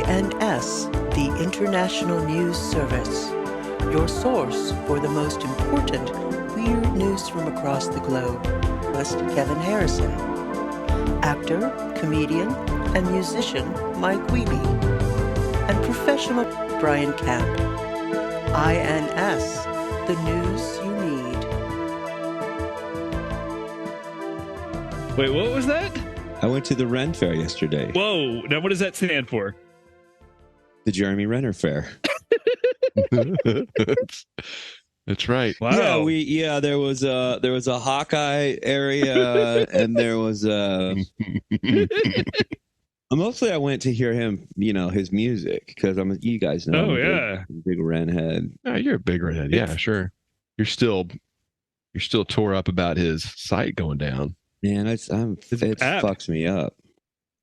INS, the International News Service, your source for the most important weird news from across the globe. Host Kevin Harrison, actor, comedian, and musician Mike Wiebe, and professional Brian Camp. INS, the news you need. Wait, what was that? I went to the Ren Fair yesterday. Whoa, now what does that stand for? The Jeremy Renner Fair. That's right. Wow. There was a Hawkeye area, and there was mostly I went to hear him, his music, because you guys know. Oh yeah, big Ren head. Oh, you're a big redhead. Yeah, sure. You're still tore up about his site going down. Man, it fucks me up.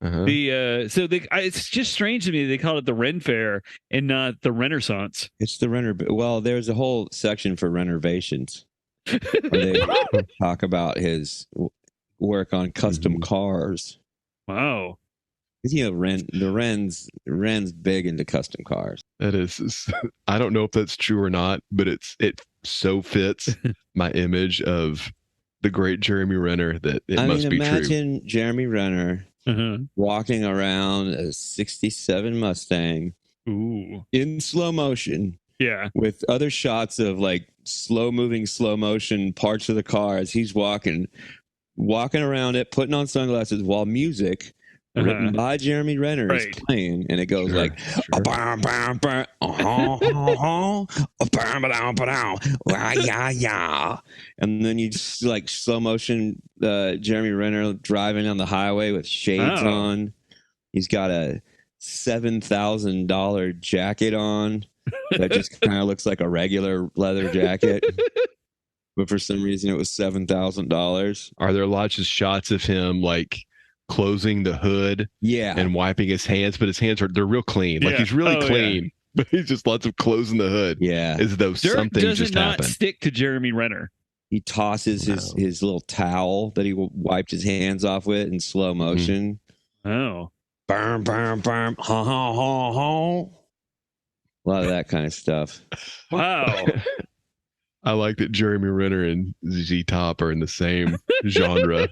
Uh-huh. It's just strange to me they call it the Ren Fair and not the Renaissance. It's the Renner. Well, there's a whole section for renovations where they talk about his work on custom cars. Wow. Ren's big into custom cars. That is, I don't know if that's true or not, but it so fits my image of the great Jeremy Renner that it must be true. Imagine Jeremy Renner walking around a 67 Mustang in slow motion. Yeah. With other shots of like slow motion parts of the car as he's walking around it, putting on sunglasses while music written by Jeremy Renner is playing, and it goes like and then you just like slow motion Jeremy Renner driving on the highway with shades on. He's got a $7,000 jacket on that just kind of looks like a regular leather jacket. But for some reason it was $7,000. Are there lots of shots of him like closing the hood and wiping his hands, but his hands they're real clean. Like he's really clean, but he's just lots of closing the hood. Yeah. As though something just happened. Stick to Jeremy Renner. He tosses his little towel that he wiped his hands off with in slow motion. Oh. Burm, burm, burm. Ha, ha, ha, ha. A lot of that kind of stuff. Wow. I like that Jeremy Renner and ZZ Top are in the same genre.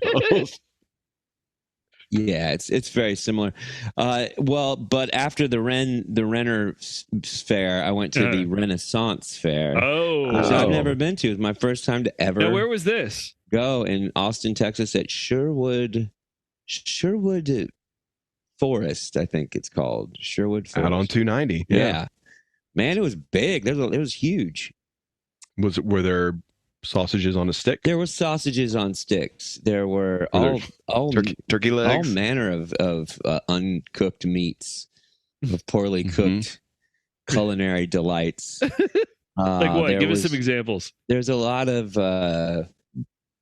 Yeah, it's very similar. But after the Renner Fair, I went to the Renaissance Fair. Which I've never been to. It's my first time to ever. Now, where was this? Go in Austin, Texas, at Sherwood Forest, I think it's called. Sherwood Forest. Out on 290. Yeah. Man, it was big. It was huge. Were there sausages on a stick? There were sausages on sticks. There were all turkey legs, all manner of uncooked meats, of poorly cooked culinary delights. Like what? Give us some examples. There's a lot of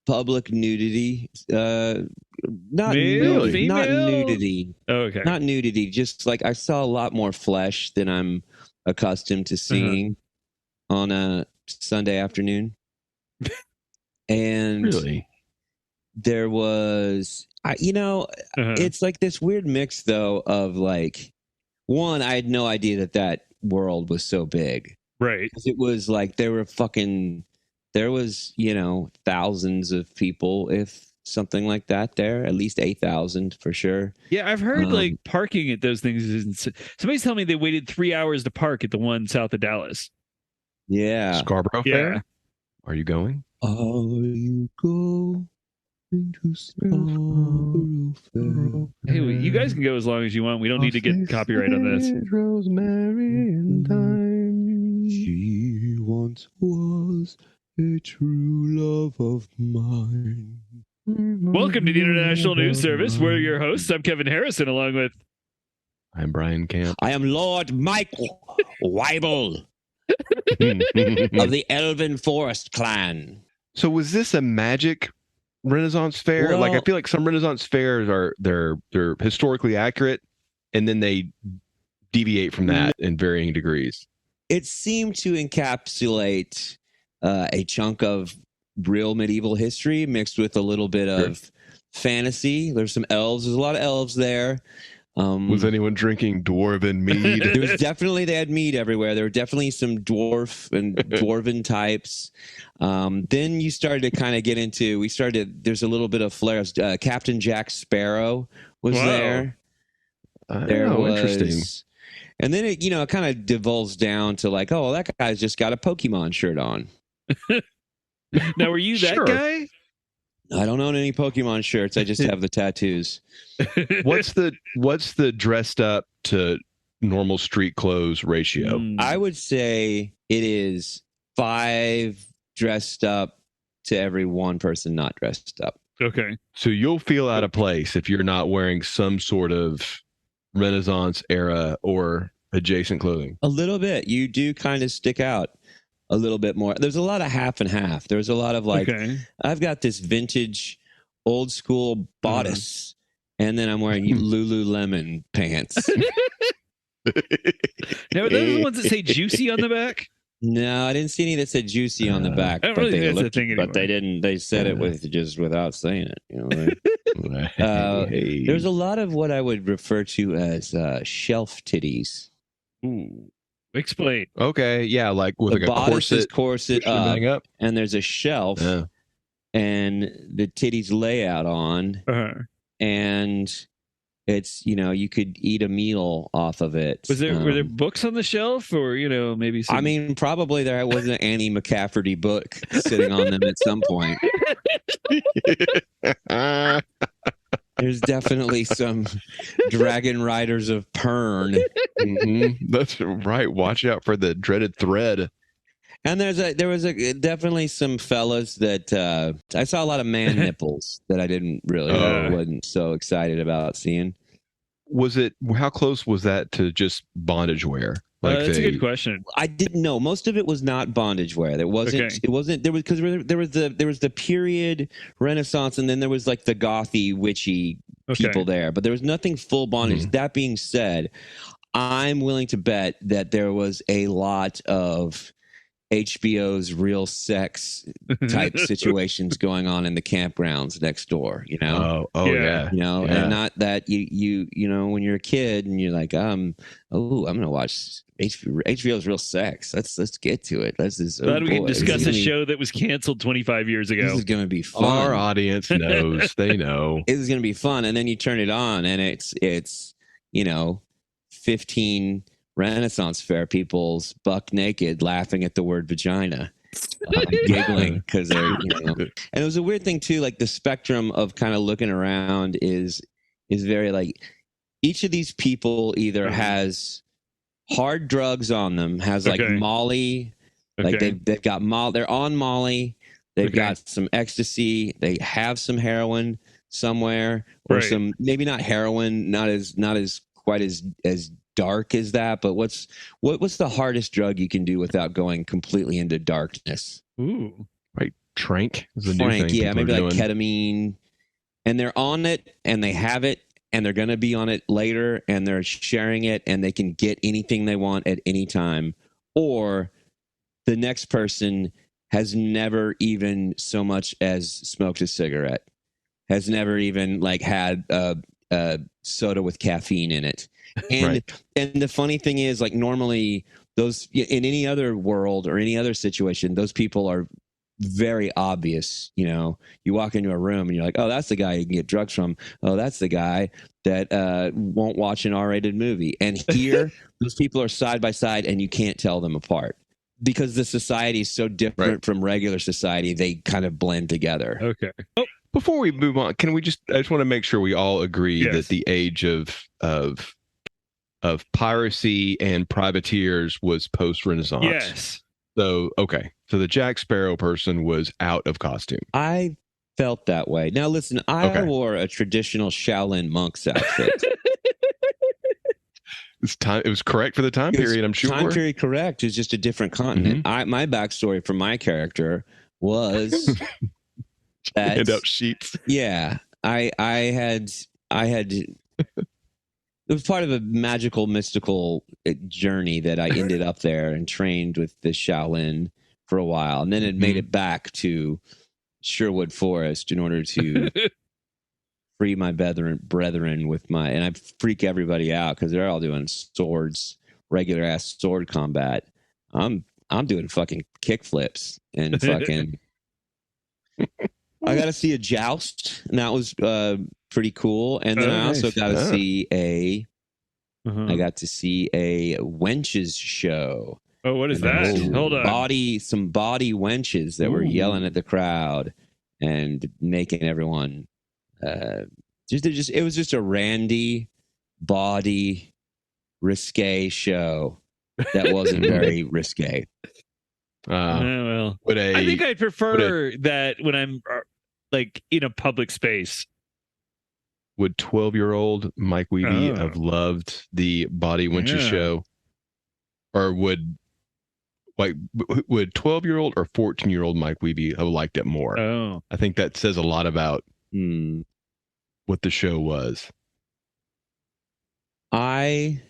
public nudity. Not nudity. Oh, okay. Not nudity. Just like I saw a lot more flesh than I'm accustomed to seeing on a Sunday afternoon. And there was, it's like this weird mix though of like, one, I had no idea that world was so big. Right. It was like there was, thousands of people, if something like that there, at least 8,000 for sure. Yeah, I've heard like parking at those things. Somebody's telling me they waited 3 hours to park at the one south of Dallas. Yeah. Scarborough Fair? Are you going? Are you going to Scarborough Fair? Hey, you guys can go as long as you want. We don't need to get copyright on this. Rosemary and thyme. She once was a true love of mine. Welcome to the International News Service. We're your hosts. I'm Kevin Harrison, along with... I'm Brian Camp. I am Lord Michael Wiebe of the Elven Forest clan. So was this a magic Renaissance fair? Well, like I feel like some Renaissance fairs they're historically accurate, and then they deviate from that in varying degrees. It seemed to encapsulate a chunk of real medieval history mixed with a little bit of fantasy. There's some elves. There's a lot of elves there. Was anyone drinking dwarven mead? There was definitely, they had mead everywhere. There were definitely some dwarf and dwarven types. Then you started to kind of get into, there's a little bit of flair. Captain Jack Sparrow was there. There was, interesting. And then it, it kind of devolves down to like, oh, well, that guy's just got a Pokemon shirt on. Now, were you that guy? I don't own any Pokemon shirts. I just have the tattoos. What's the dressed up to normal street clothes ratio? I would say it is 5 dressed up to every 1 person not dressed up. Okay. So you'll feel out of place if you're not wearing some sort of Renaissance era or adjacent clothing. A little bit. You do kind of stick out a little bit more. There's a lot of half and half. There's a lot of like, I've got this vintage old school bodice and then I'm wearing Lululemon pants. Now, are those the ones that say juicy on the back? No, I didn't see any that said juicy on the back. I don't really think that's a thing anymore. But they didn't. They said it without saying it. You know, there's a lot of what I would refer to as shelf titties. Ooh, explain. Okay, yeah, like with like a corset up, and there's a shelf, and the titties lay out on, and it's, you could eat a meal off of it. Were there books on the shelf, or maybe some... I mean, probably there was an Annie McCaffrey book sitting on them at some point. There's definitely some Dragon Riders of Pern. That's right. Watch out for the dreaded thread. And there was definitely some fellas that I saw a lot of man nipples that I didn't really wasn't so excited about seeing. How close was that to just bondage wear? That's a good question. I didn't know. Most of it was not bondage wear. There wasn't. Okay. It wasn't. There was, because there was the period Renaissance, and then there was like the gothy witchy people there. But there was nothing full bondage. That being said, I'm willing to bet that there was a lot of HBO's Real Sex type situations going on in the campgrounds next door, yeah. And not that you when you're a kid and you're like, I'm gonna watch HBO's Real Sex. Let's get to it. Glad we can discuss a show that was canceled 25 years ago. This is gonna be fun. Our audience knows. They know. This is gonna be fun, and then you turn it on, and it's 15 Renaissance fair people's buck naked laughing at the word vagina, giggling because they're and it was a weird thing too, like the spectrum of kind of looking around is very like each of these people either has hard drugs on them, has like Molly, like they've got they're on Molly, they've got some ecstasy, they have some heroin somewhere, or some maybe not heroin, not as quite as dark as that, but what's the hardest drug you can do without going completely into darkness? Ooh, right, Trank is a new thing. Yeah, maybe like ketamine, and they're on it, and they have it, and they're going to be on it later, and they're sharing it, and they can get anything they want at any time, or the next person has never even so much as smoked a cigarette, has never even like had a soda with caffeine in it. And the funny thing is, like, normally those in any other world or any other situation, those people are very obvious. You walk into a room and you're like, oh, that's the guy you can get drugs from. Oh, that's the guy that won't watch an R-rated movie. And here, those people are side by side, and you can't tell them apart because the society is so different from regular society. They kind of blend together. Okay. Before we move on, I just want to make sure we all agree that the age of piracy and privateers was post-Renaissance. Yes. So, so the Jack Sparrow person was out of costume. I felt that way. Now, listen, I wore a traditional Shaolin monk's outfit. It was correct for the time period, I'm sure. Time period correct. It's just a different continent. My backstory for my character was that hand out sheets. Yeah, I had. It was part of a magical, mystical journey that I ended up there and trained with the Shaolin for a while, and then it made it back to Sherwood Forest in order to free my brethren with my, and I freak everybody out because they're all doing swords, regular ass sword combat. I'm doing fucking kick flips and fucking. I got to see a joust, and that was pretty cool. And then I also got to see a. I got to see a wenches show. Oh, what is that? Hold on. Some body wenches that were yelling at the crowd and making everyone. It was just a randy body risque show that wasn't very risque. I think I'd prefer that when I'm like in a public space. Would 12-year-old Mike Wiebe have loved the body wenches show, or would 12-year-old or 14-year-old Mike Wiebe have liked it more? I think that says a lot about what the show was. I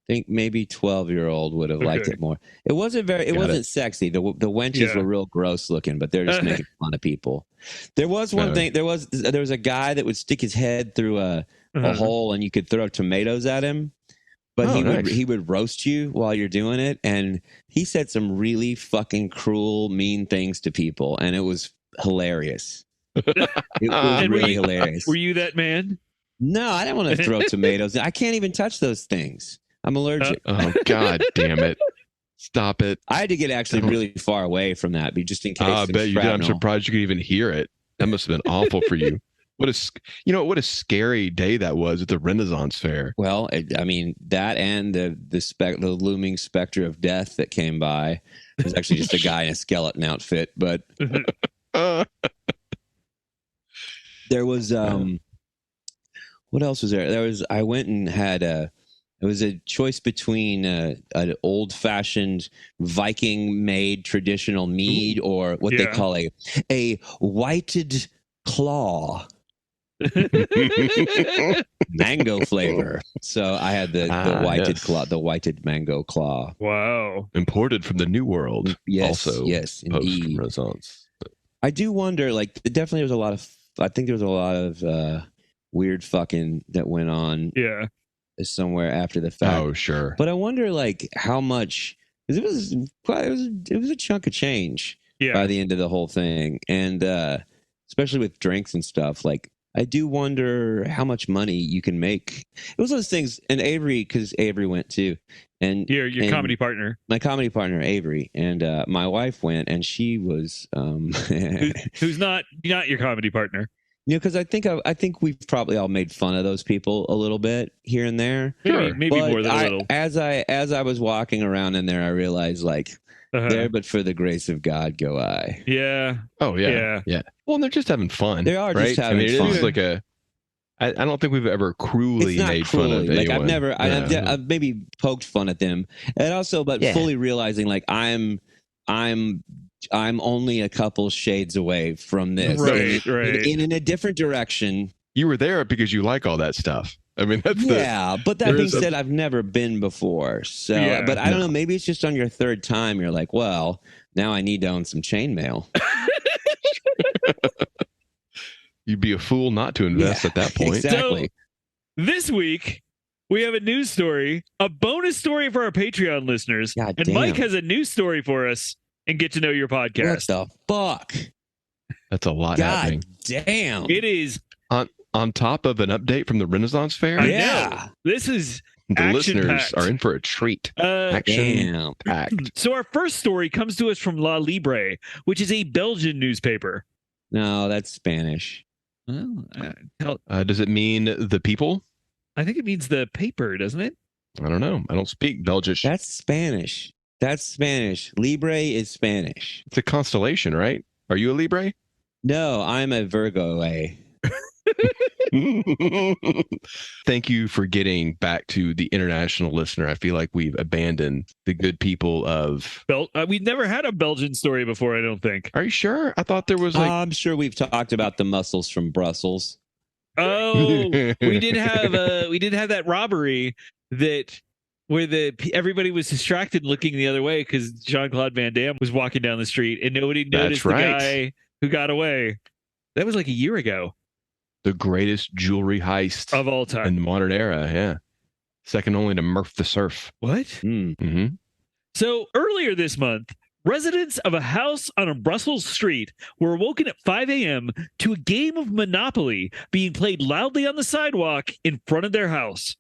think maybe 12-year-old would have liked it more. It wasn't sexy. The wenches were real gross looking, but they're just making fun of people. There was one thing. There was a guy that would stick his head through a hole, and you could throw tomatoes at him. But he would roast you while you're doing it, and he said some really fucking cruel, mean things to people, and it was hilarious. It was really hilarious. Were you that man? No, I didn't want to throw tomatoes. I can't even touch those things. I'm allergic. Oh, God damn it. Stop it. I had to get actually really far away from that, just in case. I bet you did. I'm surprised you could even hear it. That must have been awful for you. What a scary day that was at the Renaissance Fair. Well, I mean, that and the looming specter of death that came by. It was actually just a guy in a skeleton outfit, but there was what else was there? I went and had it was a choice between an old-fashioned Viking-made traditional mead or what they call a whited claw. Mango flavor. So I had the whited claw, the whited mango claw. Wow. Imported from the New World. Yes, also yes, indeed. Renaissance. I do wonder, like, definitely there was a lot of, I think there was a lot of weird fucking that went on somewhere after the fact. Oh, sure. But I wonder, like, how much, because it was a chunk of change by the end of the whole thing. And especially with drinks and stuff, like, I do wonder how much money you can make. It was those things, and Avery, because Avery went too, and your comedy partner, my comedy partner Avery, and my wife went, and she was who's not your comedy partner. Because I think we've probably all made fun of those people a little bit here and there. Maybe more than a little. As I was walking around in there, I realized, like, there, but for the grace of God go I. Yeah. Oh yeah. Well, they're just having fun. They are just having fun. It is like I don't think we've ever cruelly made fun of anyone. Like I've maybe poked fun at them, and also, but fully realizing, like, I'm only a couple shades away from this, right. In a different direction. You were there because you like all that stuff. I mean, that's but that being said, I've never been before. So, but I don't know. Maybe it's just on your third time. You're like, well, now I need to own some chainmail. You'd be a fool not to invest at that point. Exactly. So, this week, we have a news story, a bonus story for our Patreon listeners. And Mike has a news story for us and Get to Know Your podcast. What the fuck? That's a lot happening. Damn. It is. On top of an update from the Renaissance Fair? I know. This is the listeners are in for a treat. Action packed. So our first story comes to us from La Libre, which is a Belgian newspaper. No, that's Spanish. Well, does it mean the people? I think it means the paper, doesn't it? I don't know. I don't speak Belgish. That's Spanish. Libre is Spanish. It's a constellation, right? Are you a Libre? No, I'm a Virgo. Thank you for getting back to the international listener. I feel like we've abandoned the good people of we've never had a Belgian story before, I don't think. Are you sure? I thought there was I'm sure we've talked about the mussels from Brussels. Oh, we did have that robbery where everybody was distracted looking the other way because Jean-Claude Van Damme was walking down the street and nobody noticed the guy who got away. That was like a year ago. the greatest jewelry heist of all time in the modern era. Yeah. Second only to Murph the Surf. What? Mm-hmm. So earlier this month, residents of a house on a Brussels street were awoken at 5 a.m. to a game of Monopoly being played loudly on the sidewalk in front of their house.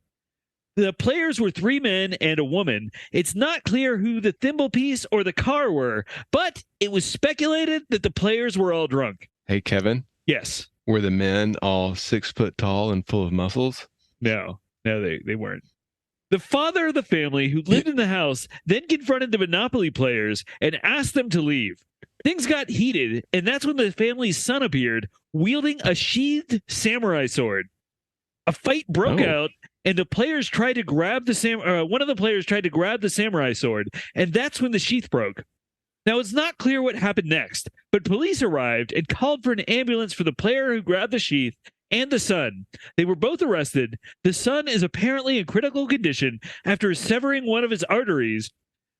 The players were 3 men and a woman. It's not clear who the thimble piece or the car were, but it was speculated that the players were all drunk. Hey, Kevin. Yes. Were the men all 6 foot tall and full of muscles? No, they weren't. The father of the family who lived in the house then confronted the Monopoly players and asked them to leave. Things got heated, and that's when the family's son appeared, wielding a sheathed samurai sword. A fight broke out, and the players tried to grab one of the players tried to grab the samurai sword, and that's when the sheath broke. Now, it's not clear what happened next, but police arrived and called for an ambulance for the player who grabbed the sheath and the son. They were both arrested. The son is apparently in critical condition after severing one of his arteries.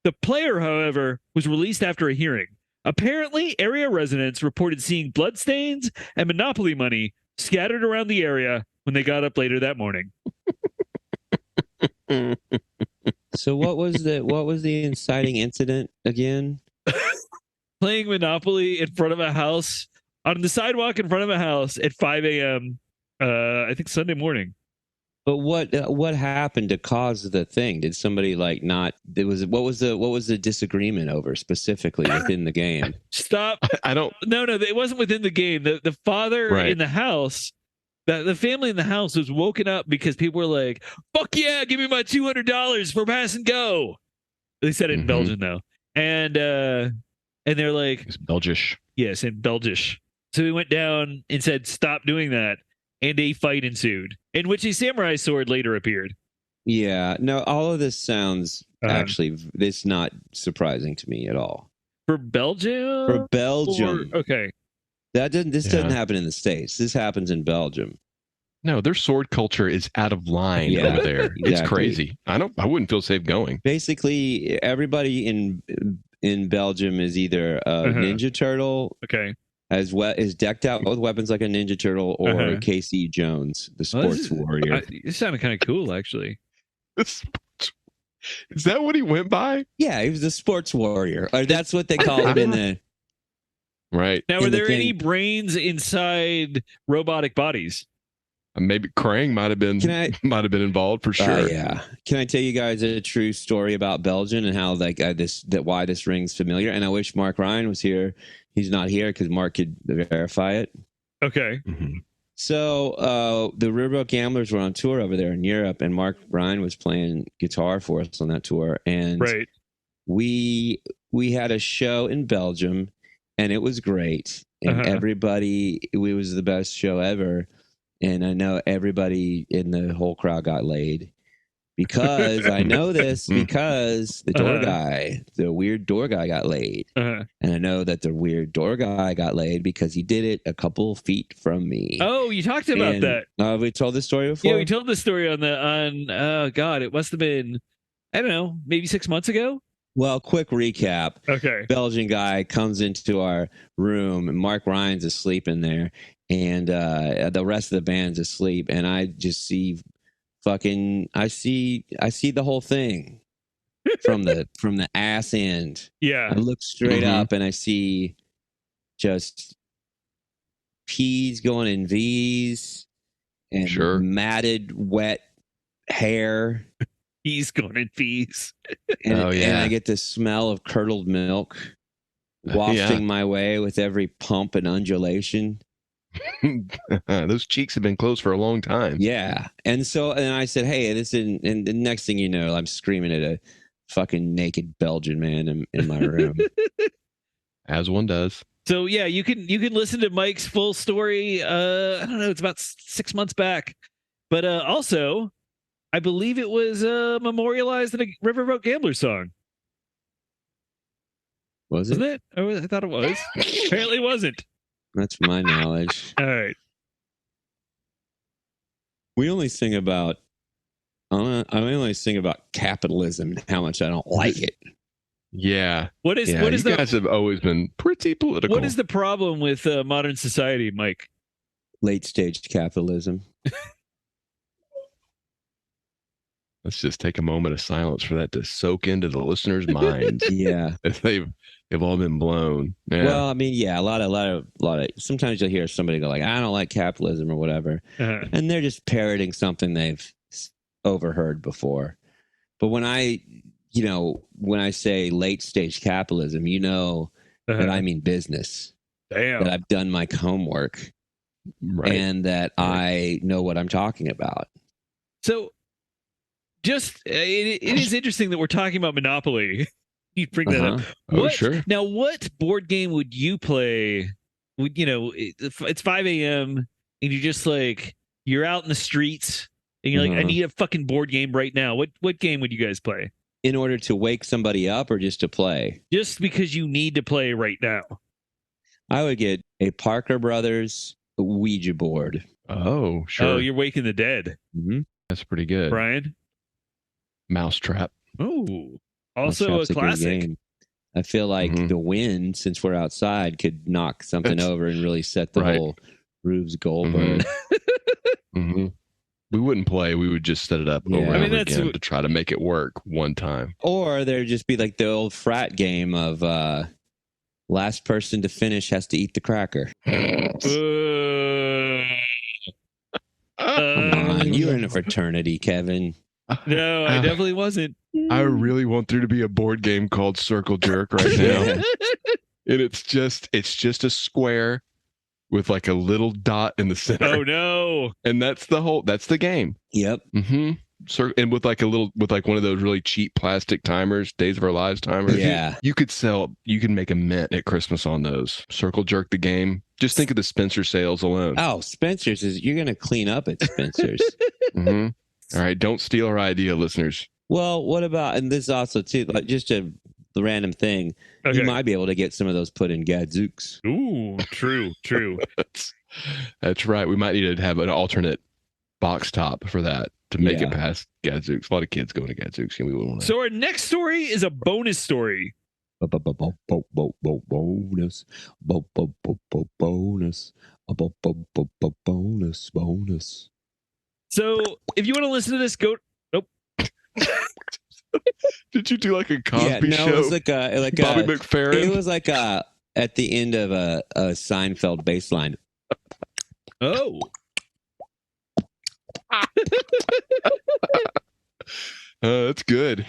The player, however, was released after a hearing. Apparently, area residents reported seeing bloodstains and Monopoly money scattered around the area when they got up later that morning. So what was the inciting incident again? Playing Monopoly in front of a house, on the sidewalk in front of a house at 5 a.m. I think Sunday morning. But what happened to cause the thing? Did somebody what was the disagreement over specifically within the game? Stop. I don't. No, it wasn't within the game. The father in the house, the family in the house was woken up because people were like, "Fuck yeah, give me my $200 for pass and go." They said it in Belgium though, and they're like, it's Belgish. Yes, in Belgish. So he went down and said, "Stop doing that," and a fight ensued, in which a samurai sword later appeared. Yeah, no, all of this sounds actually, it's not surprising to me at all. For Belgium? For Belgium. Okay. This doesn't happen in the States. This happens in Belgium. No, their sword culture is out of line over there. Exactly. It's crazy. I wouldn't feel safe going. Basically, everybody in Belgium is either a Ninja Turtle. Okay. Is decked out with weapons like a Ninja Turtle or Casey Jones, the sports warrior. This sounded kind of cool, actually. Is that what he went by? Yeah, he was a sports warrior. Or that's what they call him in the... Right. Now, were there any brains inside robotic bodies? Maybe Krang might have been involved for sure. Yeah. Can I tell you guys a true story about Belgium and how why this rings familiar? And I wish Mark Ryan was here. He's not here because Mark could verify it. Okay. Mm-hmm. So the Riverboat Gamblers were on tour over there in Europe, and Mark Ryan was playing guitar for us on that tour. And we had a show in Belgium, and it was great. And it was the best show ever. And I know everybody in the whole crowd got laid. Because I know this because the weird door guy got laid. And I know that the weird door guy got laid because he did it a couple feet from me. Oh, you talked about that. We told this story before? Yeah, we told this story oh God, it must have been, I don't know, maybe 6 months ago? Well, quick recap. Okay. Belgian guy comes into our room and Mark Ryan's asleep in there. And the rest of the band's asleep. And I just see... I see the whole thing from the ass end. Yeah. I look straight up and I see just P's going in V's and matted wet hair. P's going in V's. And I get the smell of curdled milk wafting my way with every pump and undulation. Those cheeks have been closed for a long time. Yeah. And I said, hey, and the next thing you know, I'm screaming at a fucking naked Belgian man in my room. As one does. So yeah, you can listen to Mike's full story. I don't know, it's about 6 months back. But also, I believe it was memorialized in a Riverboat Gambler song. Wasn't it? Oh, I thought it was. Apparently it wasn't. That's my knowledge. All right. We only sing about capitalism and how much I don't like it. Yeah. What is you guys have always been pretty political. What is the problem with modern society, Mike? Late stage capitalism. Let's just take a moment of silence for that to soak into the listeners' minds. Yeah. They've all been blown. Yeah. Well, I mean, yeah, a lot of. Sometimes you'll hear somebody go like, "I don't like capitalism" or whatever, and they're just parroting something they've overheard before. But when I say late stage capitalism, that I mean business. Damn. That I've done my homework, right. And that I know what I'm talking about. So, it is interesting that we're talking about Monopoly. You bring that up. Oh, sure. Now, what board game would you play? It's 5 a.m. and you're just like, you're out in the streets and you're like, I need a fucking board game right now. What game would you guys play? In order to wake somebody up or just to play? Just because you need to play right now. I would get a Parker Brothers Ouija board. Oh, sure. Oh, you're waking the dead. Mm-hmm. That's pretty good. Brian? Mousetrap. Oh, also a classic. Game. I feel like the wind, since we're outside, could knock something over and really set the whole Rubes Goldberg. We wouldn't play. We would just set it up over and over again to try to make it work one time. Or there'd just be like the old frat game of last person to finish has to eat the cracker. Come on, you were in a fraternity, Kevin. No, I definitely wasn't. I really want there to be a board game called Circle Jerk right now. And it's just a square with like a little dot in the center. Oh no. And that's the game. Yep. And with one of those really cheap plastic timers, Days of Our Lives timers. Yeah. You can make a mint at Christmas on those. Circle Jerk the game. Just think of the Spencer sales alone. Oh, Spencer's you're going to clean up at Spencer's. All right. Don't steal our idea, listeners. Well, what about, and this also too, like just a random thing, you might be able to get some of those put in Gadzooks. Ooh, true. That's right. We might need to have an alternate box top for that to make it past Gadzooks. A lot of kids going to Gadzooks. And we wouldn't want to. So our next story is a bonus story. Bonus. So if you want to listen to this, go. Nope. Did you do like a Cosby show? It was like Bobby McFerrin. It was like at the end of a Seinfeld bass line. Oh. That's good.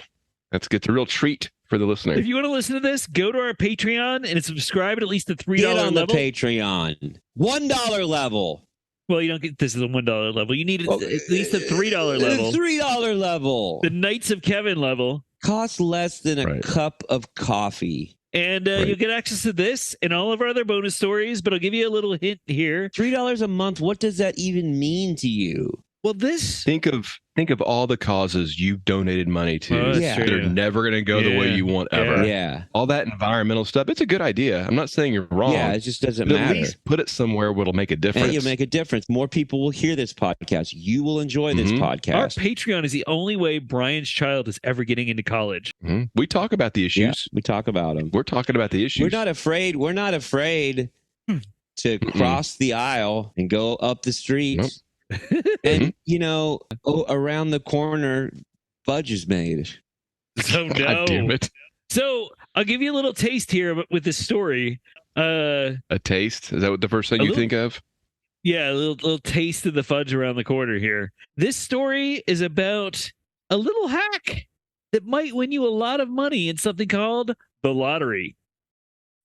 That's good. It's a real treat for the listener. If you want to listen to this, go to our Patreon and subscribe at least the $3 level. Get on level. The Patreon. $1 level. Well, you don't get this is a $1 level. You need at least a $3 level. The $3 level. The Knights of Kevin level. Costs less than a cup of coffee. And you'll get access to this and all of our other bonus stories, but I'll give you a little hint here. $3 a month. What does that even mean to you? Well, this... Think of all the causes you've donated money to that are never going to go the way you want ever. Yeah. All that environmental stuff. It's a good idea. I'm not saying you're wrong. Yeah, it just doesn't matter. At least put it somewhere where it'll make a difference. And you'll make a difference. More people will hear this podcast. You will enjoy this podcast. Our Patreon is the only way Brian's child is ever getting into college. We talk about the issues. Yeah, we talk about them. We're talking about the issues. We're not afraid to cross the aisle and go up the street. Nope. And around the corner, fudge is made. So no. God damn it. So I'll give you a little taste here with this story. A taste? Is that what the first thing you think of? Yeah, a little taste of the fudge around the corner here. This story is about a little hack that might win you a lot of money in something called the lottery.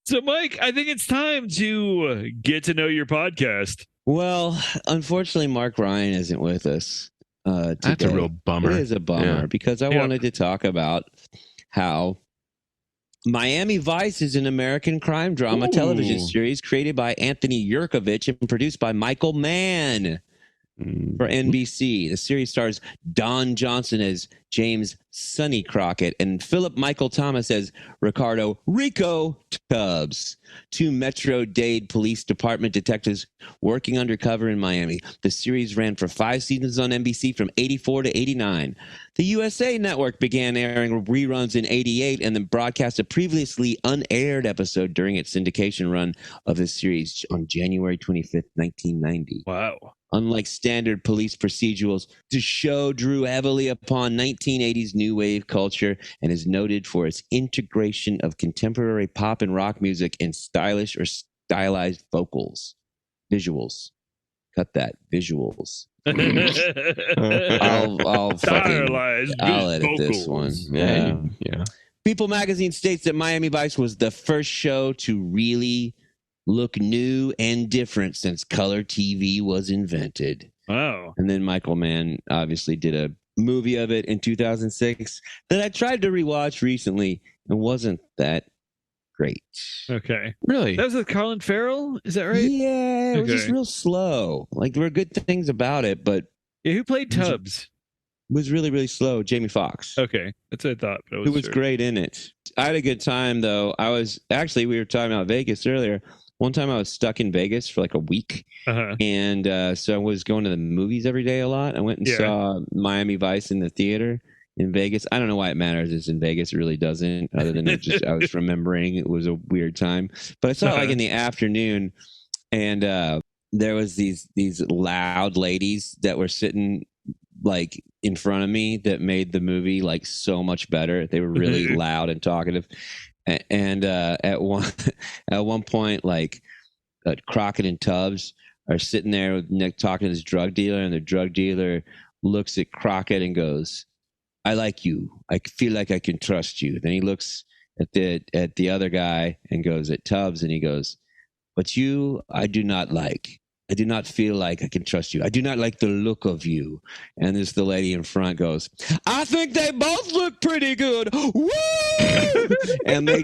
So, Mike, I think it's time to get to know your podcast. Well, unfortunately, Mark Ryan isn't with us today. That's a real bummer. It is a bummer because I wanted to talk about how Miami Vice is an American crime drama television series created by Anthony Yurkovich and produced by Michael Mann. For NBC, the series stars Don Johnson as James Sonny Crockett and Philip Michael Thomas as Ricardo Rico Tubbs, two Metro-Dade Police Department detectives working undercover in Miami. The series ran for 5 seasons on NBC from 84 to 89. The USA Network began airing reruns in 88 and then broadcast a previously unaired episode during its syndication run of the series on January 25th, 1990. Wow. Unlike standard police procedurals, the show drew heavily upon 1980s new wave culture and is noted for its integration of contemporary pop and rock music and stylish or stylized visuals. Cut that, visuals. I'll edit this one. Yeah. People magazine states that Miami Vice was the first show to really look new and different since color TV was invented. Wow. And then Michael Mann obviously did a movie of it in 2006 that I tried to rewatch recently and wasn't that great. Okay. Really? That was with Colin Farrell? Is that right? Yeah, it was just real slow. Like, there were good things about it, but... Yeah, who played Tubbs? It was really, really slow. Jamie Foxx. Okay, that's what I thought. But who was great in it. I had a good time, though. We were talking about Vegas earlier. One time I was stuck in Vegas for like a week. And so I was going to the movies every day a lot. I went and saw Miami Vice in the theater in Vegas. I don't know why it matters. It's in Vegas. It really doesn't, other than I was remembering it was a weird time. But I saw it like in the afternoon, and there was these loud ladies that were sitting like in front of me that made the movie like so much better. They were really loud and talkative. And at one point, like Crockett and Tubbs are sitting there with Nick talking to this drug dealer, and the drug dealer looks at Crockett and goes, "I like you. I feel like I can trust you." Then he looks at the other guy and goes at Tubbs, and he goes, "But you, I do not like. I do not feel like I can trust you. I do not like the look of you." And the lady in front goes, "I think they both look pretty good." Woo! And they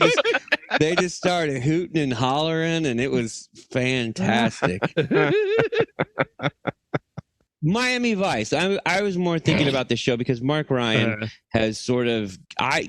just started hooting and hollering, and it was fantastic. Miami Vice. I was more thinking about this show because Mark Ryan has sort of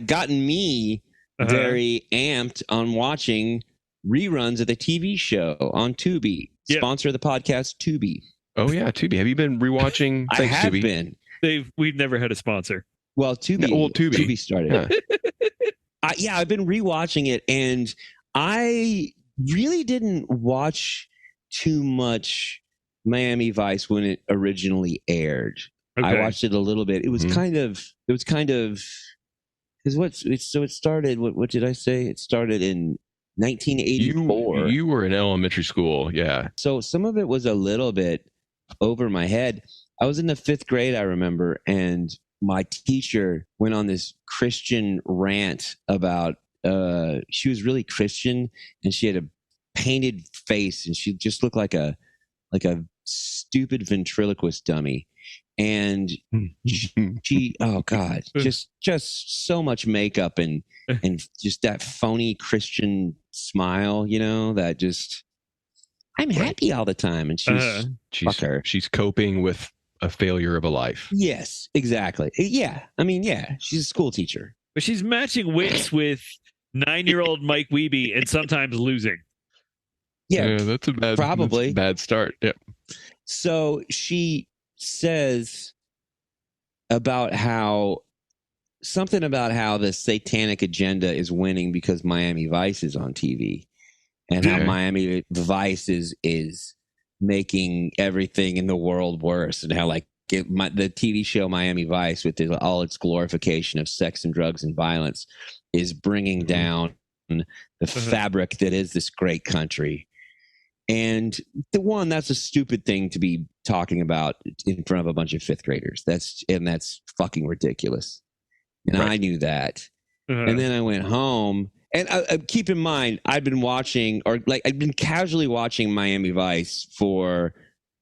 gotten me very amped on watching reruns of the TV show on Tubi. Sponsor of the podcast, Tubi. Oh yeah, Tubi. Have you been rewatching? I have been. We've never had a sponsor. Well, Tubi started. Yeah. I've been rewatching it, and I really didn't watch too much Miami Vice when it originally aired. Okay. I watched it a little bit. It was kind of because it started. What did I say? It started in 1984. You were in elementary school, yeah. So some of it was a little bit over my head. I was in the 5th grade, I remember, and my teacher went on this Christian rant about she was really Christian, and she had a painted face, and she just looked like a stupid ventriloquist dummy. And she oh God, just so much makeup and just that phony Christian smile, that just, I'm happy all the time. And she's coping with a failure of a life. Yes, exactly. Yeah. I mean, yeah, she's a school teacher. But she's matching wits with 9-year-old Mike Wiebe and sometimes losing. Yeah, that's a bad start. Yeah. So she says about how the satanic agenda is winning because Miami Vice is on TV, and how Miami Vice is making everything in the world worse, and how the TV show Miami Vice, with all its glorification of sex and drugs and violence, is bringing down the fabric that is this great country. And that's a stupid thing to be talking about in front of a bunch of 5th graders. That's fucking ridiculous. And I knew that. And then I went home, and keep in mind, I've been casually watching Miami Vice for,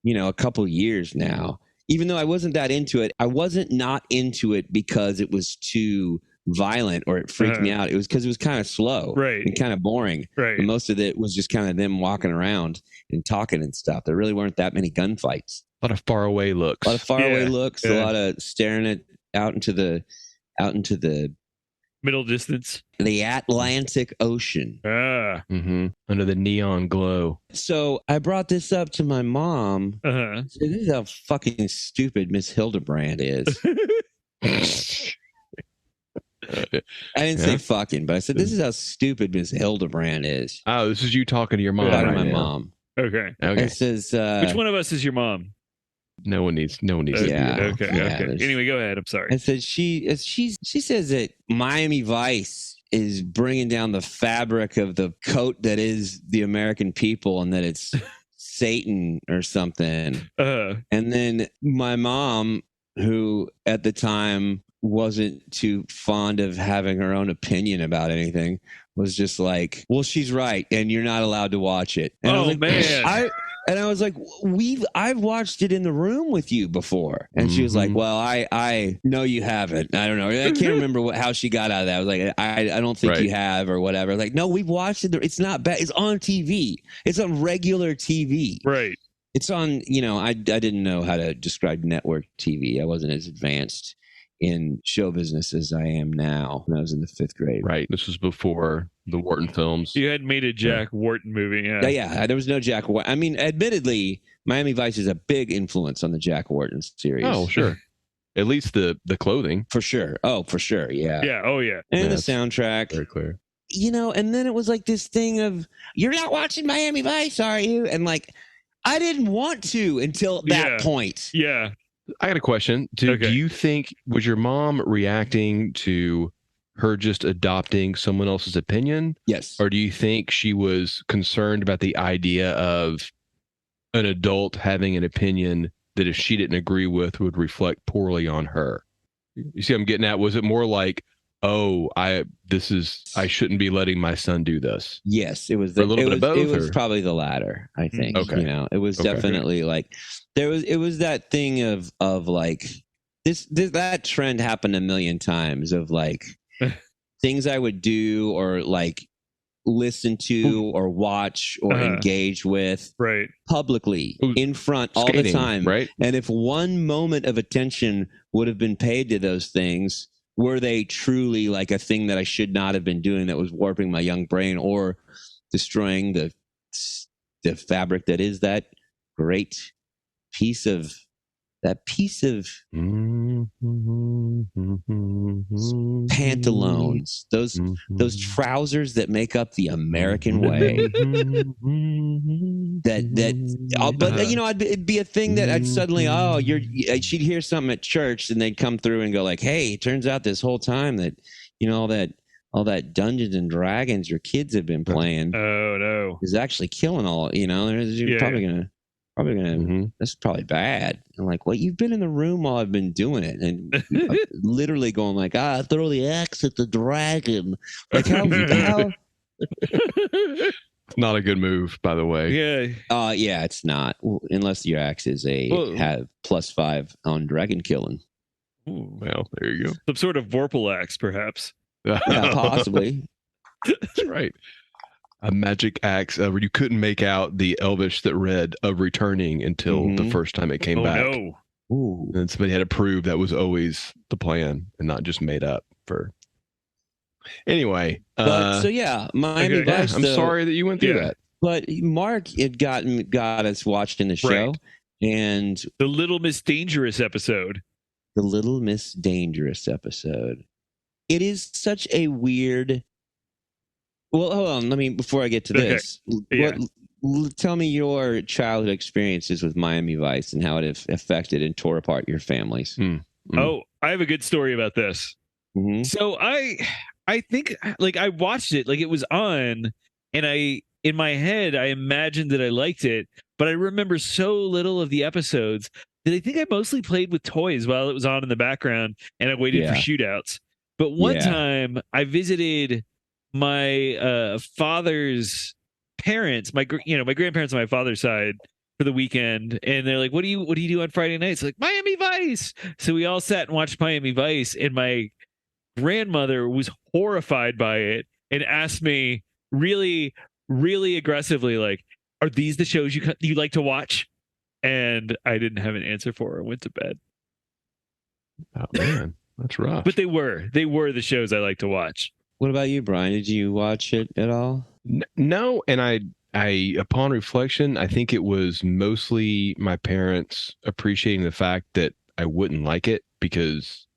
a couple years now. Even though I wasn't that into it, I wasn't not into it because it was too violent or it freaked me out. It was because it was kind of slow and kind of boring. And most of it was just kind of them walking around and talking and stuff. There really weren't that many gunfights. lot of faraway looks. A lot of faraway looks. A lot of staring out into the middle distance, the Atlantic Ocean. Under the neon glow. So I brought this up to my mom. Uh-huh. So this is how fucking stupid Miss Hildebrand is. I didn't say fucking, but I said this is how stupid Miss Hildebrand is. Oh, this is you talking to your mom. Talking to my mom. Okay. It says, which one of us is your mom? No one needs to do that. Okay. Anyway, go ahead. I'm sorry. I said she says that Miami Vice is bringing down the fabric of the coat that is the American people, and that it's Satan or something. And then my mom, who at the time wasn't too fond of having her own opinion about anything, was just like, well, she's right, and you're not allowed to watch it. And I was like, man. I was like, I've watched it in the room with you before. And she was like, well, I know you haven't. I don't know. I can't remember how she got out of that. I was like, I don't think you have or whatever. Like, no, we've watched it. It's not bad. It's on TV. It's on regular TV. Right. It's on, I didn't know how to describe network TV. I wasn't as advanced in show business as I am now when I was in the 5th grade. Right. This was before the Wharton films. You had made a Jack Wharton movie. Yeah, there was no Jack Wharton. I mean, admittedly, Miami Vice is a big influence on the Jack Wharton series. Oh, sure. At least the clothing. For sure. Oh, for sure. Yeah. Yeah. Oh, yeah. And the soundtrack. Very clear. And then it was like this thing of, you're not watching Miami Vice, are you? And like, I didn't want to until that point. Yeah. I got a question. Do you think, was your mom reacting to her just adopting someone else's opinion? Yes. Or do you think she was concerned about the idea of an adult having an opinion that if she didn't agree with would reflect poorly on her? You see what I'm getting at? Was it more like, oh, I shouldn't be letting my son do this? Yes, it was a little bit of both. It was probably the latter, I think. Okay. It was definitely like it was that thing of like that trend happened a million times of like things I would do or like listen to or watch or engage with publicly in front all the time. Right. And if one moment of attention would have been paid to those things, were they truly like a thing that I should not have been doing that was warping my young brain or destroying the fabric that is that great piece of pantalones, those trousers that make up the American way. It'd be a thing that I'd suddenly, she'd hear something at church and they'd come through and go like, hey, it turns out this whole time that, all that Dungeons and Dragons your kids have been playing is actually killing all, you're probably gonna that's probably bad. I'm like, well, you've been in the room while I've been doing it, and literally going like, throw the axe at the dragon. Like how It's not a good move, by the way. Yeah, it's not, unless your axe is have +5 on dragon killing. Ooh, well, there you go. Some sort of Vorpal axe, perhaps. Yeah, possibly. That's right. A magic axe where you couldn't make out the Elvish that read of returning until the first time it came back. No. Ooh. And somebody had to prove that was always the plan and not just made up for. Anyway. Miami Vice. I'm sorry that you went through that. But Mark had got us watching the show. And the Little Miss Dangerous episode. The Little Miss Dangerous episode. It is such a weird. Well, hold on. Before I get to this, tell me your childhood experiences with Miami Vice and how it affected and tore apart your families. Oh, I have a good story about this. So I think like I watched it, like it was on, and in my head, I imagined that I liked it, but I remember so little of the episodes that I think I mostly played with toys while it was on in the background, and I waited for shootouts. But one time I visited my father's parents, my grandparents on my father's side for the weekend, and they're like, what do you do on Friday nights? Like, Miami Vice. So we all sat and watched Miami Vice, and my grandmother was horrified by it and asked me really, really aggressively, like, are these the shows you like to watch? and I didn't have an answer for her. I went to bed. Oh man, that's rough. But they were the shows I like to watch. What about you, Brian? Did you watch it at all? No, and I upon reflection, I think it was mostly my parents appreciating the fact that I wouldn't like it because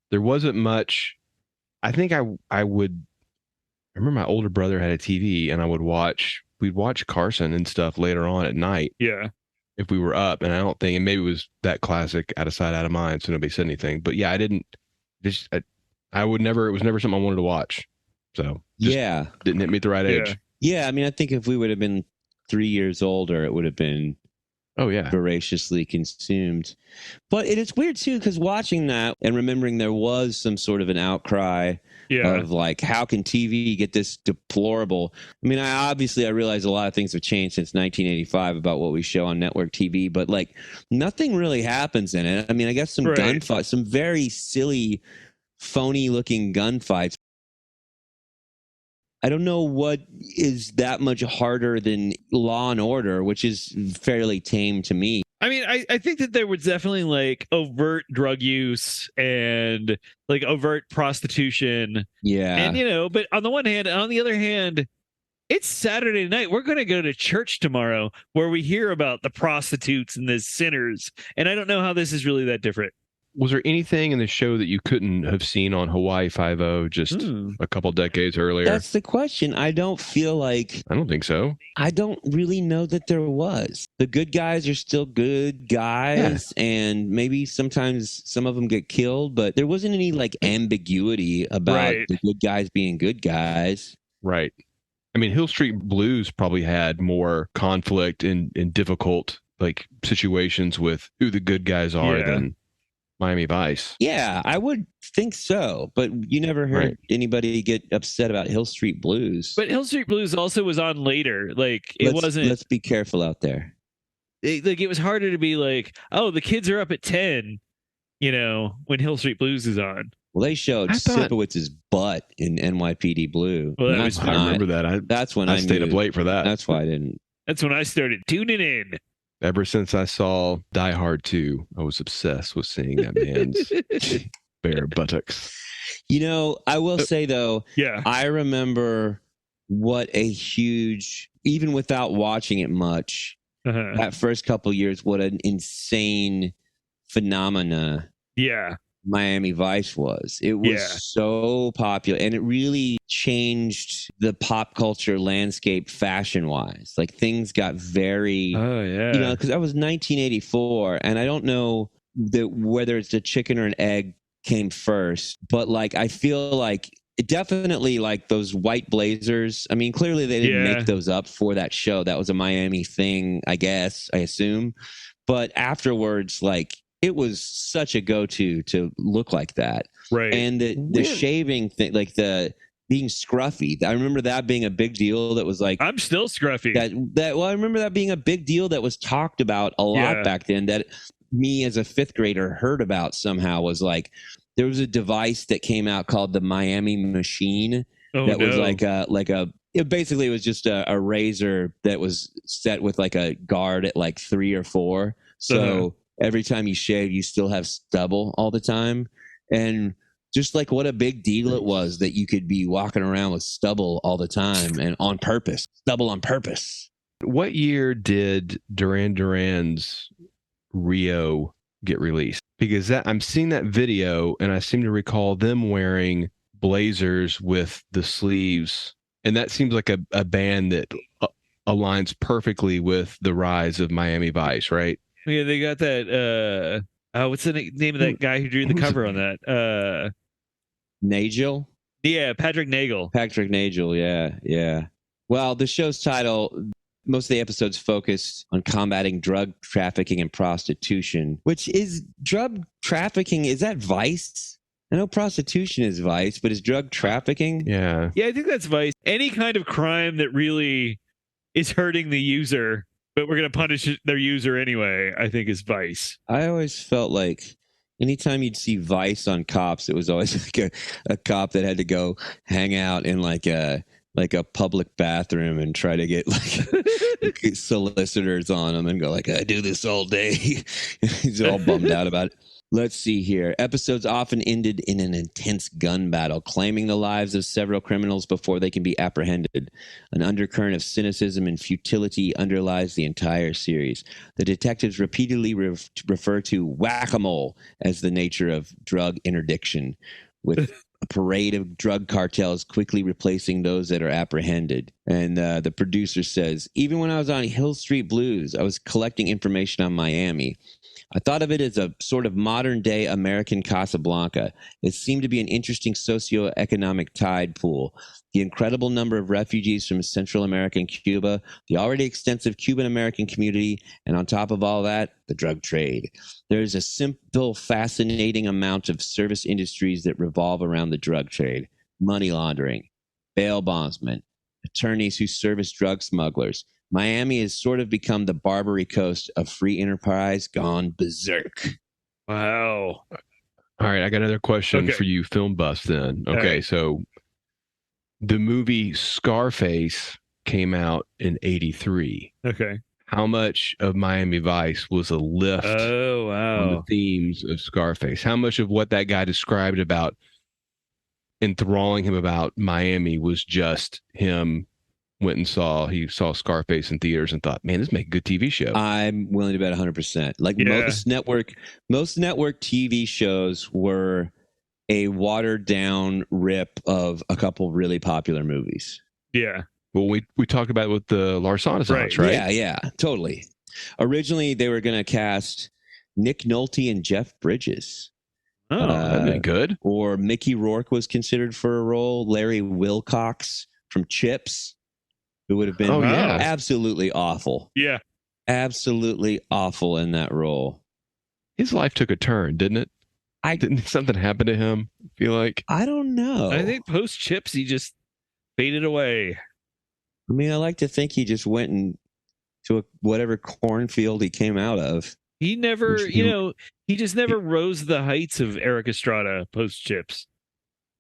there wasn't much. I think I remember my older brother had a TV and we'd watch Carson and stuff later on at night. Yeah. If we were up, and I don't think, and maybe it was that classic out of sight, out of mind, so nobody said anything. But yeah, I would never, it was never something I wanted to watch. So Yeah. didn't hit me at the right age. Yeah. I mean, I think if we would have been 3 years older, it would have been voraciously consumed. But it is weird too, because watching that and remembering there was some sort of an outcry of like, how can TV get this deplorable? I mean, I realize a lot of things have changed since 1985 about what we show on network TV, but like nothing really happens in it. I mean, I guess some gunfights, some very silly, phony looking gunfights. I don't know what is that much harder than Law and Order, which is fairly tame to me. I mean, I think that there was definitely like overt drug use and like overt prostitution. Yeah. And, but on the one hand, on the other hand, it's Saturday night. We're going to go to church tomorrow where we hear about the prostitutes and the sinners. And I don't know how this is really that different. Was there anything in the show that you couldn't have seen on Hawaii Five-0 just a couple decades earlier? That's the question. I don't think so. I don't really know that there was. The good guys are still good guys, and maybe sometimes some of them get killed, but there wasn't any like ambiguity about the good guys being good guys. Right. I mean, Hill Street Blues probably had more conflict and difficult like situations with who the good guys are than Miami Vice. Yeah, I would think so, but you never heard anybody get upset about Hill Street Blues. But Hill Street Blues also was on later. Like it wasn't. Let's be careful out there. It was harder to be like, oh, the kids are up at 10, when Hill Street Blues is on. Well, they showed Sipowitz's butt in NYPD Blue. Well, I remember that. That's when I stayed up late for that. That's why I didn't. That's when I started tuning in. Ever since I saw Die Hard 2, I was obsessed with seeing that man's bare buttocks. I will say, though, I remember what a huge, even without watching it much, that first couple years, what an insane phenomena Miami Vice was. It was so popular, and it really changed the pop culture landscape fashion-wise. Like, things got very, because that was 1984, and I don't know whether it's the chicken or an egg came first, but like, I feel like it definitely, like, those white blazers. I mean, clearly they didn't make those up for that show. That was a Miami thing, I assume. But afterwards, like, it was such a go-to to look like that. Right. And the shaving thing, like the being scruffy. I remember that being a big deal. That was like, I'm still scruffy. I remember that being a big deal that was talked about a lot back then, that me as a fifth grader heard about somehow. Was like, there was a device that came out called the Miami Machine. Was it basically was just a razor that was set with like a guard at like 3 or 4. So every time you shave, you still have stubble all the time. And just like what a big deal it was that you could be walking around with stubble all the time and on purpose, stubble on purpose. What year did Duran Duran's Rio get released? Because I'm seeing that video and I seem to recall them wearing blazers with the sleeves. And that seems like a band that aligns perfectly with the rise of Miami Vice, right? Yeah, they got that. What's the name of that guy who drew the cover on that? Nagel? Yeah, Patrick Nagel. Patrick Nagel, yeah. Well, the show's title, most of the episodes focused on combating drug trafficking and prostitution, which is drug trafficking. Is that Vice? I know prostitution is Vice, but is drug trafficking? Yeah. Yeah, I think that's Vice. Any kind of crime that really is hurting the user, but we're going to punish their user anyway, I think is Vice. I always felt like anytime you'd see Vice on cops, it was always like a cop that had to go hang out in like a like a public bathroom and try to get like solicitors on him and go like, I do this all day. He's all bummed out about it. Let's see here. Episodes often ended in an intense gun battle, claiming the lives of several criminals before they can be apprehended. An undercurrent of cynicism and futility underlies the entire series. The detectives repeatedly refer to whack-a-mole as the nature of drug interdiction, with a parade of drug cartels quickly replacing those that are apprehended. And the producer says, even when I was on Hill Street Blues, I was collecting information on Miami. I thought of it as a sort of modern-day American Casablanca. It seemed to be an interesting socioeconomic tide pool. The incredible number of refugees from Central America and Cuba, the already extensive Cuban-American community, and on top of all that, the drug trade. There is a simple, fascinating amount of service industries that revolve around the drug trade. Money laundering, bail bondsmen, attorneys who service drug smugglers. Miami has sort of become the Barbary Coast of free enterprise gone berserk. Wow. All right, I got another question for you, film buffs. Then, okay, so the movie Scarface came out in '83. Okay. How much of Miami Vice was a lift on the themes of Scarface? How much of what that guy described about enthralling him about Miami was just him he saw Scarface in theaters and thought, man, this make a good TV show? I'm willing to bet 100%. Like most network TV shows were a watered down rip of a couple really popular movies. Yeah. Well, we talked about it with the Lars Renaissance, right? Yeah, totally. Originally, they were going to cast Nick Nolte and Jeff Bridges. Oh, that'd be good. Or Mickey Rourke was considered for a role. Larry Wilcox from Chips, who would have been absolutely awful. Yeah. Absolutely awful in that role. His life took a turn, didn't it? Didn't something happen to him? I feel like. I don't know. I think post Chips, he just faded away. I mean, I like to think he just went to whatever cornfield he came out of. He never, he just never rose the heights of Eric Estrada post Chips.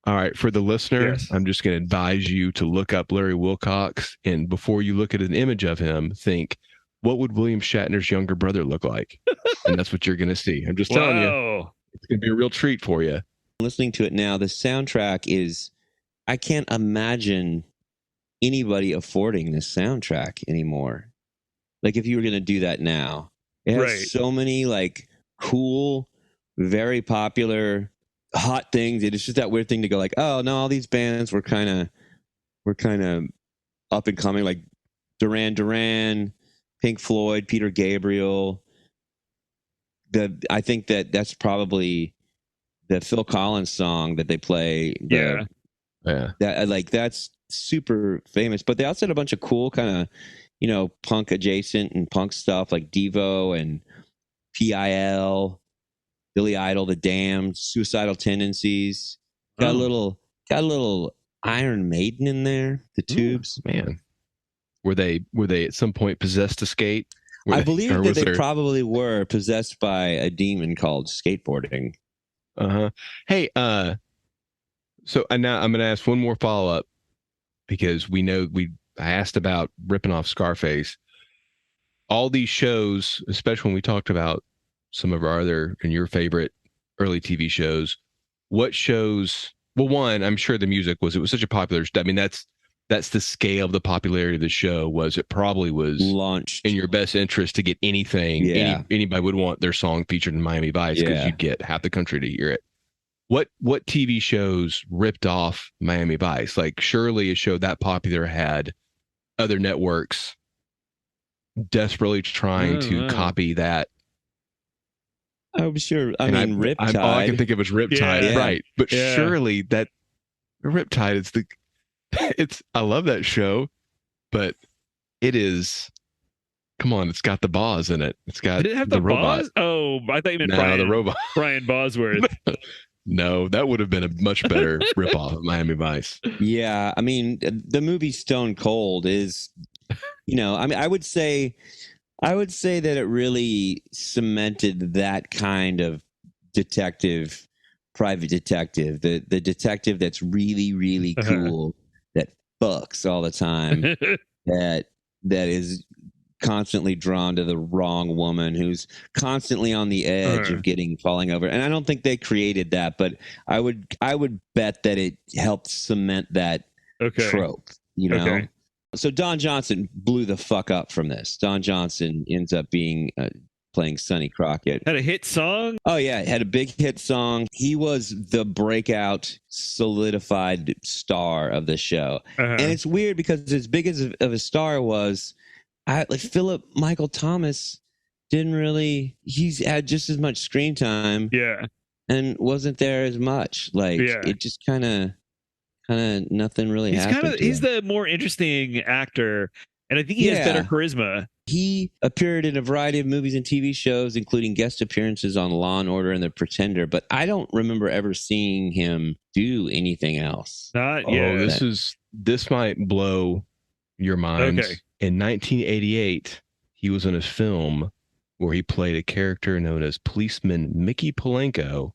All right, for the listener, I'm just going to advise you to look up Larry Wilcox, and before you look at an image of him, think, what would William Shatner's younger brother look like? And that's what you're going to see. I'm just telling you, it's going to be a real treat for you. Listening to it now, the soundtrack is, I can't imagine anybody affording this soundtrack anymore. Like if you were going to do that now, it has so many like cool, very popular, hot things. It's just that weird thing to go like, oh no, all these bands were kind of up and coming, like Duran Duran, Pink Floyd, Peter Gabriel. I think that's probably the Phil Collins song that they play. That's super famous. But they also had a bunch of cool kind of, punk adjacent and punk stuff like Devo and PIL, Billy Idol, The Damned, Suicidal Tendencies. Got a little Iron Maiden in there. The Tubes. Man, were they at some point possessed to skate? I believe that they probably were possessed by a demon called skateboarding. Hey, so now I'm going to ask one more follow up because I asked about ripping off Scarface. All these shows, especially when we talked about some of our other and your favorite early TV shows, what shows? Well, one, I'm sure the music was such a popular. I mean, that's the scale of the popularity of the show. It probably was launched in your best interest to get anything. Yeah. Anybody would want their song featured in Miami Vice because you'd get half the country to hear it. What TV shows ripped off Miami Vice? Like surely a show that popular had other networks desperately trying to copy that. I'm sure. Riptide. All I can think of is Riptide, right? But surely that Riptide is I love that show, but it is. Come on, it's got the Boz in it. It's got. Did it have the robot? Oh, I thought you meant the robot. Brian Bosworth. No, that would have been a much better ripoff of Miami Vice. Yeah, I mean, the movie Stone Cold is, I would say that it really cemented that kind of private detective, the detective that's really, really cool, that fucks all the time that is constantly drawn to the wrong woman, who's constantly on the edge of falling over. And I don't think they created that, but I would bet that it helped cement that trope, you know? Okay. So Don Johnson blew the fuck up from this. Don Johnson ends up being playing Sonny Crockett. Had a hit song? Oh, yeah. Had a big hit song. He was the breakout, solidified star of the show. And it's weird because as big as of a star was, Philip Michael Thomas didn't really, he's had just as much screen time. Yeah. And wasn't there as much. It just kind of nothing really happened. He's the more interesting actor, and I think he has better charisma. He appeared in a variety of movies and TV shows, including guest appearances on Law and Order and The Pretender, but I don't remember ever seeing him do anything else. Not yet. This might blow your mind. Okay. In 1988, he was in a film where he played a character known as Policeman Mickey Polanco,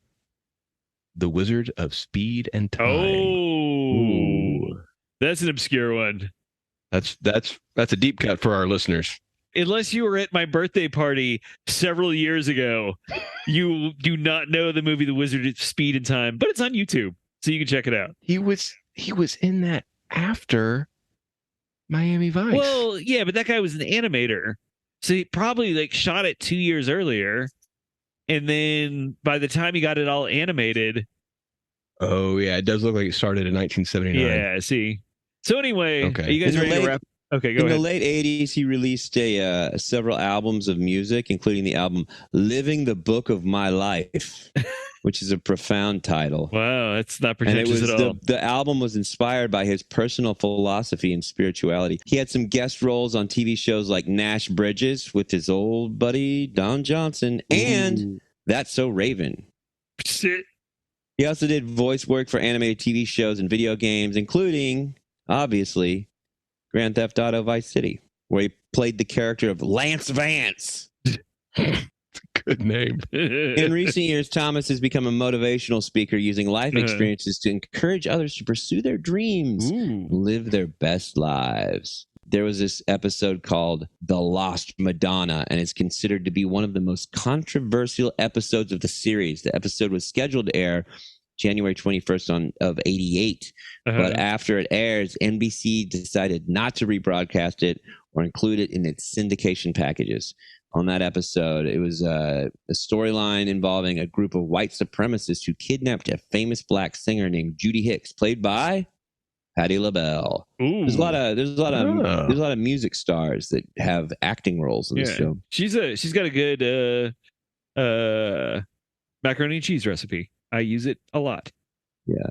the Wizard of Speed and Time. Oh, that's an obscure one. That's a deep cut for our listeners. Unless you were at my birthday party several years ago, you do not know the movie The Wizard of Speed and Time, but it's on YouTube, so you can check it out. He was in that after Miami Vice. Well, yeah, but that guy was an animator, so he probably shot it 2 years earlier, and then by the time he got it all animated. Oh yeah, it does look like it started in 1979. Yeah, see. So anyway, are you guys ready to wrap? Okay, go ahead. In the late 80s, he released several albums of music, including the album Living the Book of My Life, which is a profound title. Wow, that's not pretentious at all. The album was inspired by his personal philosophy and spirituality. He had some guest roles on TV shows like Nash Bridges with his old buddy Don Johnson and That's So Raven. Shit. He also did voice work for animated TV shows and video games, including, obviously, Grand Theft Auto Vice City, where he played the character of Lance Vance. Good name. In recent years, Thomas has become a motivational speaker using life experiences to encourage others to pursue their dreams, live their best lives. There was this episode called The Lost Madonna, and it's considered to be one of the most controversial episodes of the series. The episode was scheduled to air January 21st of 88. But after it airs, NBC decided not to rebroadcast it or include it in its syndication packages. On that episode, it was a storyline involving a group of white supremacists who kidnapped a famous black singer named Judy Hicks, played by Patti LaBelle. There's a lot of music stars that have acting roles in this show. She's got a good macaroni and cheese recipe. I use it a lot. Yeah.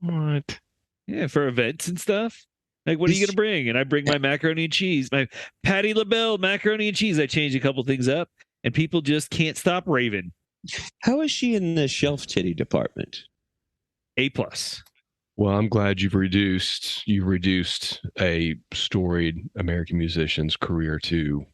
What? Yeah, for events and stuff. Like, what are you going to bring? And I bring my macaroni and cheese, my Patti LaBelle macaroni and cheese. I change a couple things up, and people just can't stop raving. How is she in the shelf titty department? A+. Well, I'm glad you've reduced a storied American musician's career to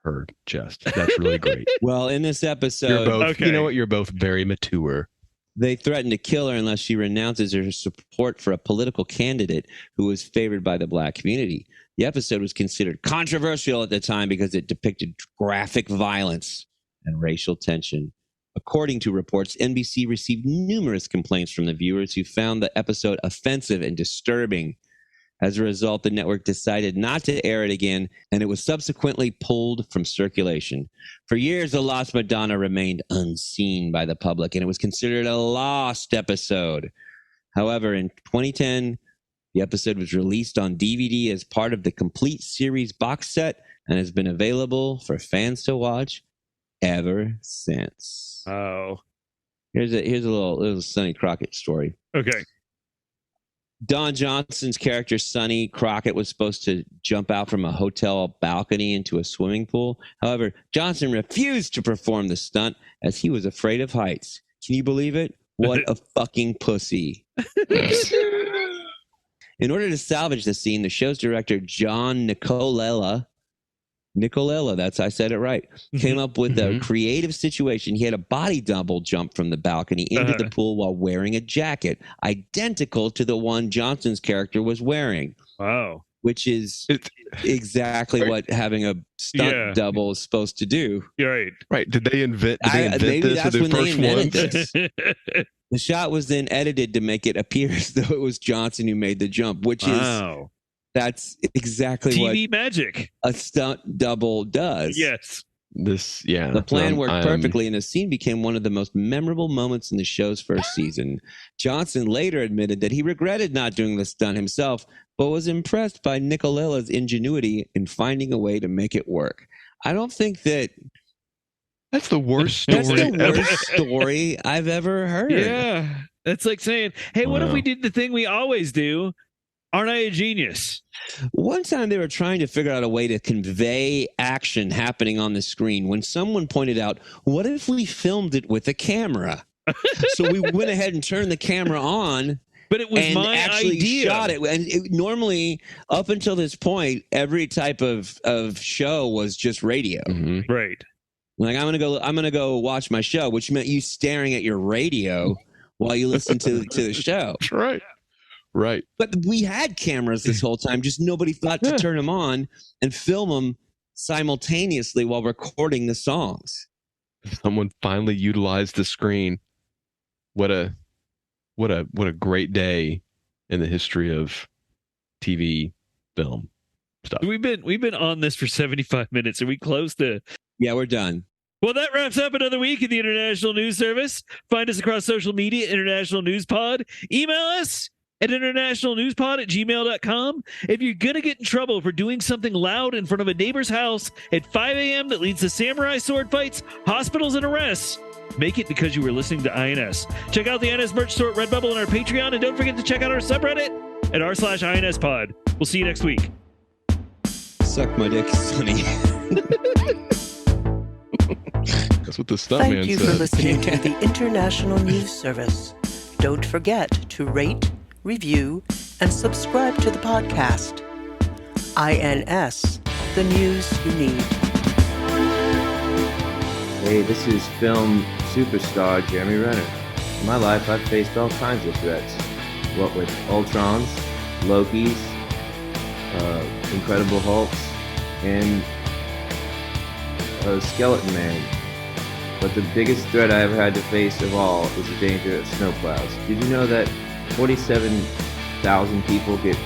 her chest. That's really great. Well, in this episode, you're both, you know what? You're both very mature. They threaten to kill her unless she renounces her support for a political candidate who was favored by the black community. The episode was considered controversial at the time because it depicted graphic violence and racial tension. According to reports, NBC received numerous complaints from the viewers who found the episode offensive and disturbing. As a result, the network decided not to air it again, and it was subsequently pulled from circulation. For years, The Lost Madonna remained unseen by the public, and it was considered a lost episode. However, in 2010, the episode was released on DVD as part of the complete series box set and has been available for fans to watch ever since. Oh. Here's a little Sonny Crockett story. Okay. Don Johnson's character, Sonny Crockett, was supposed to jump out from a hotel balcony into a swimming pool. However, Johnson refused to perform the stunt as he was afraid of heights. Can you believe it? What a fucking pussy. In order to salvage the scene, the show's director, John Nicolella, Nicolella, I said it right, came up with a creative situation. He had a body double jump from the balcony into the pool while wearing a jacket identical to the one Johnson's character was wearing. Wow. Which is exactly what having a stunt double is supposed to do. Right. Did they invent this? That's when they invented ones? this. The shot was then edited to make it appear as though it was Johnson who made the jump, which that's exactly TV magic. A stunt double does. Yes. The plan worked perfectly, and the scene became one of the most memorable moments in the show's first season. Johnson later admitted that he regretted not doing the stunt himself, but was impressed by Nicolella's ingenuity in finding a way to make it work. I don't think that's the worst story. That's the worst story I've ever heard. Yeah. That's like saying, hey, what if we did the thing we always do? Aren't I a genius? One time they were trying to figure out a way to convey action happening on the screen when someone pointed out, what if we filmed it with a camera? So we went ahead and turned the camera on. But it was my idea. Shot it. And normally, up until this point, every type of show was just radio. Mm-hmm. Right. Like, I'm gonna go watch my show, which meant you staring at your radio while you listen to the show. That's right. Right. But we had cameras this whole time, just nobody thought to turn them on and film them simultaneously while recording the songs. Someone finally utilized the screen. What a great day in the history of TV film stuff. We've been on this for 75 minutes. Are we close to? Yeah, we're done. Well, that wraps up another week in the International News Service. Find us across social media, International News Pod. Email us at internationalnewspod@gmail.com. If you're going to get in trouble for doing something loud in front of a neighbor's house at 5 a.m. that leads to samurai sword fights, hospitals, and arrests, make it because you were listening to INS. Check out the INS merch store at Redbubble and our Patreon, and don't forget to check out our subreddit at r/INSpod. We'll see you next week. Suck my dick, Sonny. That's what the stuntman said. Thank you for listening to the International News Service. Don't forget to rate, review, and subscribe to the podcast. INS, the news you need. Hey, this is film superstar Jeremy Renner. In my life, I've faced all kinds of threats. What with Ultrons, Lokis, Incredible Hulks, and Skeleton Man. But the biggest threat I ever had to face of all is the danger of snowplows. Did you know that 47,000 people get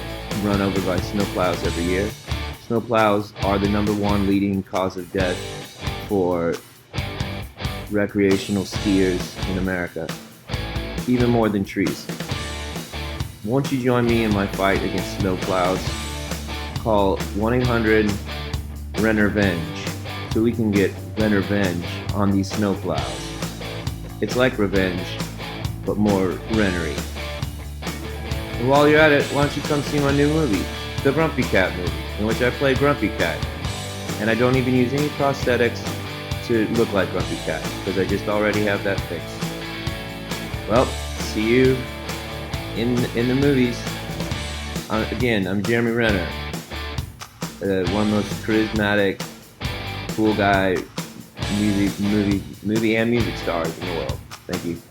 run over by snowplows every year? Snowplows are the #1 leading cause of death for recreational skiers in America, even more than trees. Won't you join me in my fight against snowplows? Call 1-800-RENREVENGE so we can get revenge on these snowplows. It's like revenge, but more Rennery. And while you're at it, why don't you come see my new movie, the Grumpy Cat movie, in which I play Grumpy Cat. And I don't even use any prosthetics to look like Grumpy Cat, because I just already have that fixed. Well, see you in the movies. Again, I'm Jeremy Renner, one of the most charismatic, cool guy movie and music stars in the world. Thank you.